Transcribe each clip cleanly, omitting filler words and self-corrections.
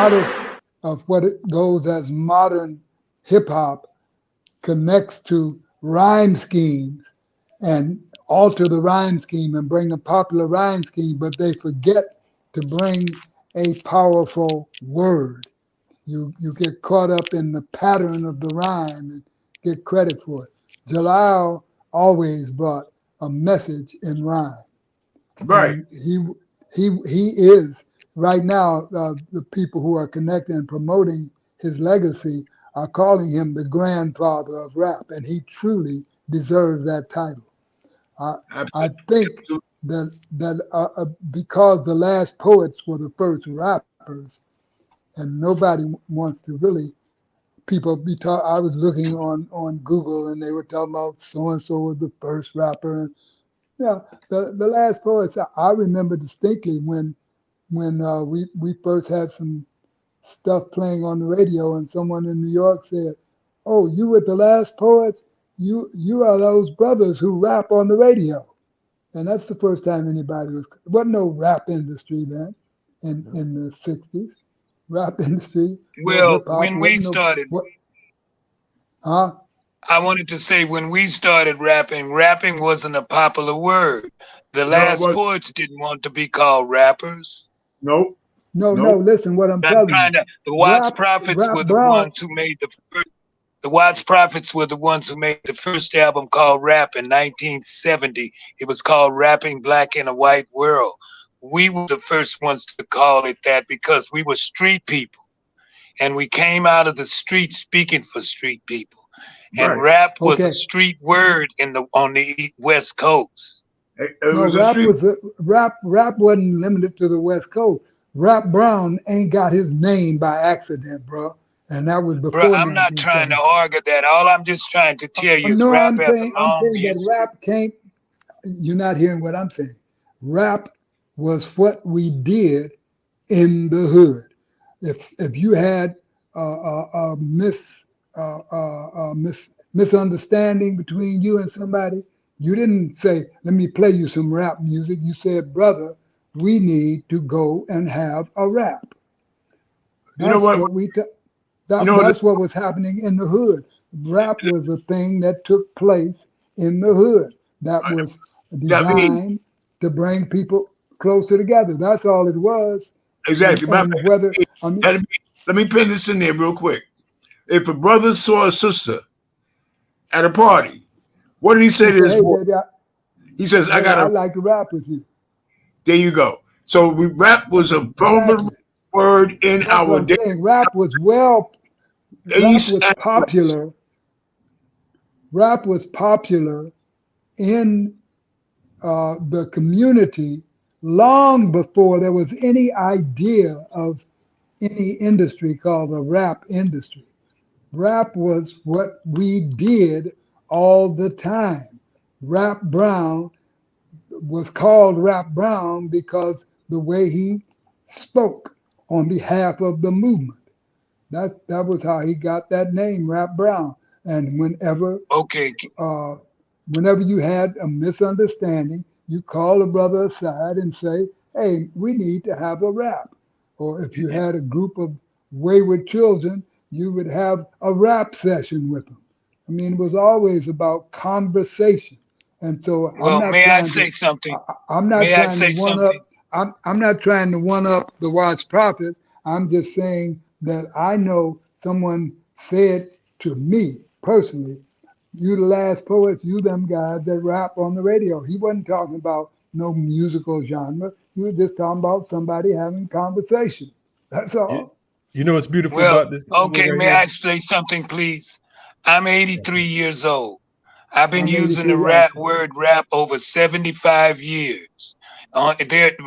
lot of what it goes as modern hip hop connects to rhyme schemes and alter the rhyme scheme and bring a popular rhyme scheme, but they forget to bring a powerful word. You get caught up in the pattern of the rhyme and get credit for it. Jalal always brought a message in rhyme, Right. and he is right now. The people who are connecting and promoting his legacy are calling him the grandfather of rap, and he truly deserves that title. I I think Absolutely. that because the last poets were the first rappers, and nobody wants to really people be talk. I was looking on Google, and they were talking about so and so was the first rapper, and yeah, the last poets. I remember distinctly when we first had some stuff playing on the radio, and someone in New York said, "Oh, you were the last poets. You are those brothers who rap on the radio." And that's the first time anybody was. There wasn't no rap industry then, in the '60s. Rap industry, no Well, hip hop, when we wasn't no started, what? Huh? I wanted to say when we started rapping, rapping wasn't a popular word. The No, it last was. poets didn't want to be called rappers. Nope. No, no. Nope. Listen, what I'm I'm telling you. trying to. The Watts Prophets Rap were the Brown. ones who made the first. The Watts Prophets were the ones who made the first album called Rap in 1970. It was called Rapping Black in a White World. We were the first ones to call it that because we were street people and we came out of the street speaking for street people. And Right. rap was a Okay. street word on the West Coast. It No, was a street. rap wasn't limited to the West Coast. Rap Brown ain't got his name by accident, bro. And that was Bro, before I'm not trying to 1970. argue that. All I'm just trying to tell you is No, rap has a I'm long saying that history. rap can't. You're not hearing what I'm saying. Rap was what we did in the hood. If you had a misunderstanding between you and somebody, you didn't say, "Let me play you some rap music." You said, "Brother, we need to go and have a rap." You know That's what? what You know the, that's what was happening in the hood. Rap was a thing that took place in the hood that was that mean designed to bring people closer together. That's all it was. exactly. And whether I mean, Let me, let me pin this in there real quick. If a brother saw a sister at a party, what did he say he to said, his "Hey, boy? baby, He says, "I baby, got a." I'd like to rap with you." There you go. So rap was a prominent Exactly. word in That's what our I'm day, saying. Rap east was and west. popular. Rap was popular in the community long before there was any idea of any industry called the rap industry. Rap was what we did all the time. Rap Brown was called Rap Brown because the way he spoke on behalf of the movement. That was how he got that name, Rap Brown. And Okay, uh, whenever you had a misunderstanding, you call a brother aside and say, "Hey, we need to have a rap." Or if you had a group of wayward children, you would have a rap session with them. I mean, it was always about conversation. And so well, may I say something? I'm not May I trying to say one something? up. I'm not trying to one up the Watts Prophet. I'm just saying that I know someone said to me personally, "You the last poets, you them guys that rap on the radio." He wasn't talking about no musical genre. He was just talking about somebody having conversation. That's You, all. you know what's beautiful Well, about this convo okay, right may here? I say something, please? I'm Yes, 83 sir. years old. I've been I'm using the 83 also. word rap over 75 years.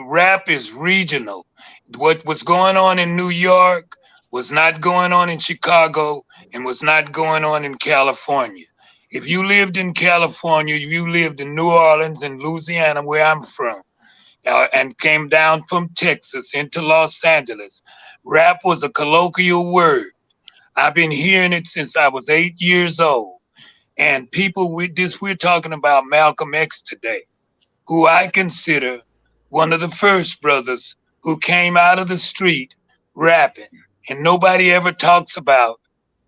Rap is regional. What was going on in New York was not going on in Chicago and was not going on in California. If you lived in California, you lived in New Orleans and Louisiana, where I'm from, and came down from Texas into Los Angeles. Rap was a colloquial word. I've been hearing it since I was 8 years old. And people with this, we're talking about Malcolm X today, who I consider one of the first brothers who came out of the street rapping, and nobody ever talks about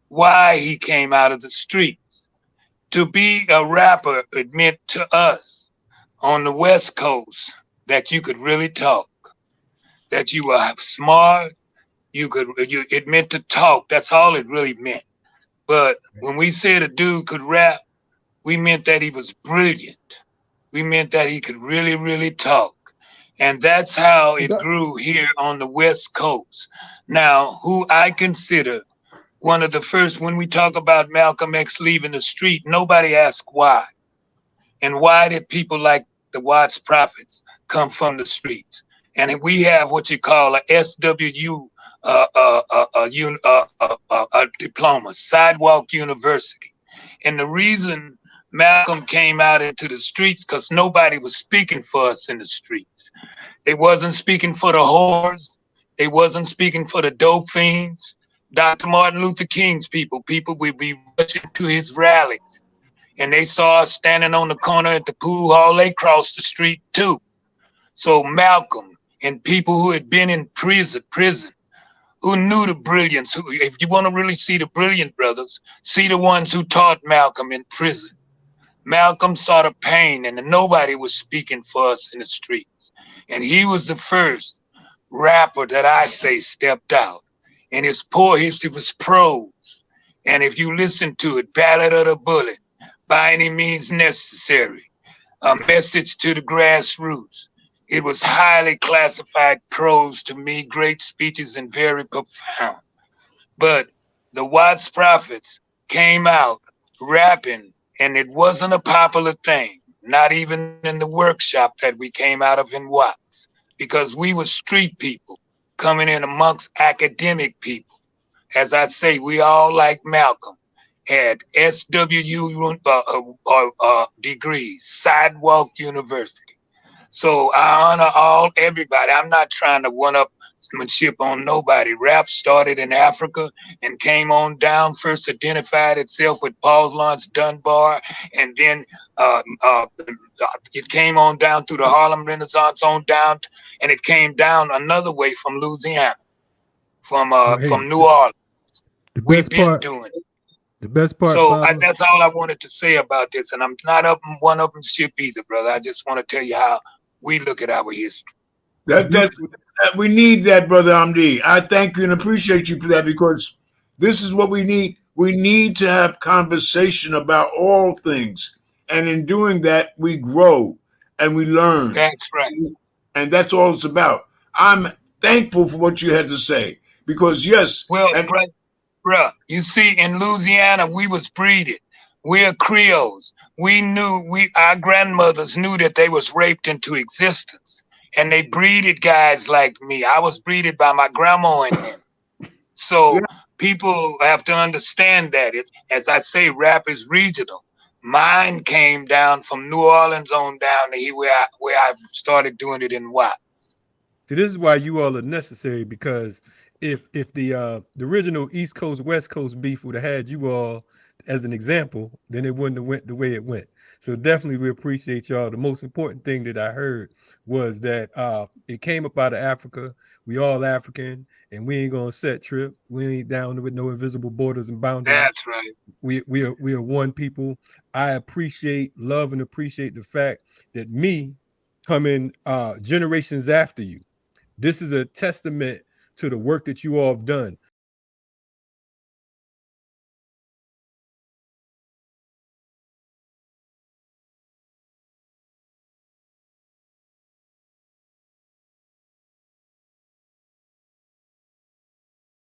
why he came out of the streets. To be a rapper, it meant to us on the West Coast that you could really talk, that you were smart, it meant to talk. That's all it really meant. But when we said a dude could rap, we meant that he was brilliant. We meant that he could really, really talk. And that's how it grew here on the West Coast. Now, who I consider one of the first, when we talk about Malcolm X leaving the street, nobody asks why. And why did people like the Watts Prophets come from the streets? And we have what you call a SWU diploma, Sidewalk University. And the reason Malcolm came out into the streets because nobody was speaking for us in the streets. They wasn't speaking for the whores. They wasn't speaking for the dope fiends. Dr. Martin Luther King's people would be rushing to his rallies. And they saw us standing on the corner at the pool hall. They crossed the street too. So Malcolm and people who had been in prison, who knew the brilliance. If you want to really see the brilliant brothers, see the ones who taught Malcolm in prison. Malcolm saw the pain and nobody was speaking for us in the streets. And he was the first rapper that I say stepped out. And his history was prose. And if you listen to it, Ballad of the Bullet, By Any Means Necessary, A Message to the Grassroots. It was highly classified prose to me, great speeches and very profound. But the Watts Prophets came out rapping, and it wasn't a popular thing, not even in the workshop that we came out of in Watts, because we were street people coming in amongst academic people. As I say, we all, like Malcolm, had SWU degrees, Sidewalk University. So I honor everybody. I'm not trying to one-upmanship on nobody. Rap started in Africa and came on down, first identified itself with Paul Laurence Dunbar, and then it came on down through the Harlem Renaissance on down, and it came down another way from Louisiana, from New Orleans. We've been doing it. The best part. So that's all I wanted to say about this, and I'm not one-upmanship either, brother. I just want to tell you how we look at our history. We need that, Brother Hamdi. I thank you and appreciate you for that, because this is what we need. We need to have conversation about all things. And in doing that, we grow and we learn. That's right. And that's all it's about. I'm thankful for what you had to say, because yes. Well, bruh, you see, in Louisiana, we was breeded. We're Creoles. Our grandmothers knew that they was raped into existence, and they breeded guys like me. I was breeded by my grandma and them. So people have to understand that. As I say, rap is regional. Mine came down from New Orleans on down to here where I started doing it in Watts. See, this is why you all are necessary, because if the original East Coast West Coast beef would have had you all as an example, then it wouldn't have went the way it went. So definitely we appreciate y'all. The most important thing that I heard was that it came up out of Africa. We all African, and we ain't gonna set trip. We ain't down with no invisible borders and boundaries. That's right. We are one people. I love and appreciate the fact that me coming generations after you, this is a testament to the work that you all have done.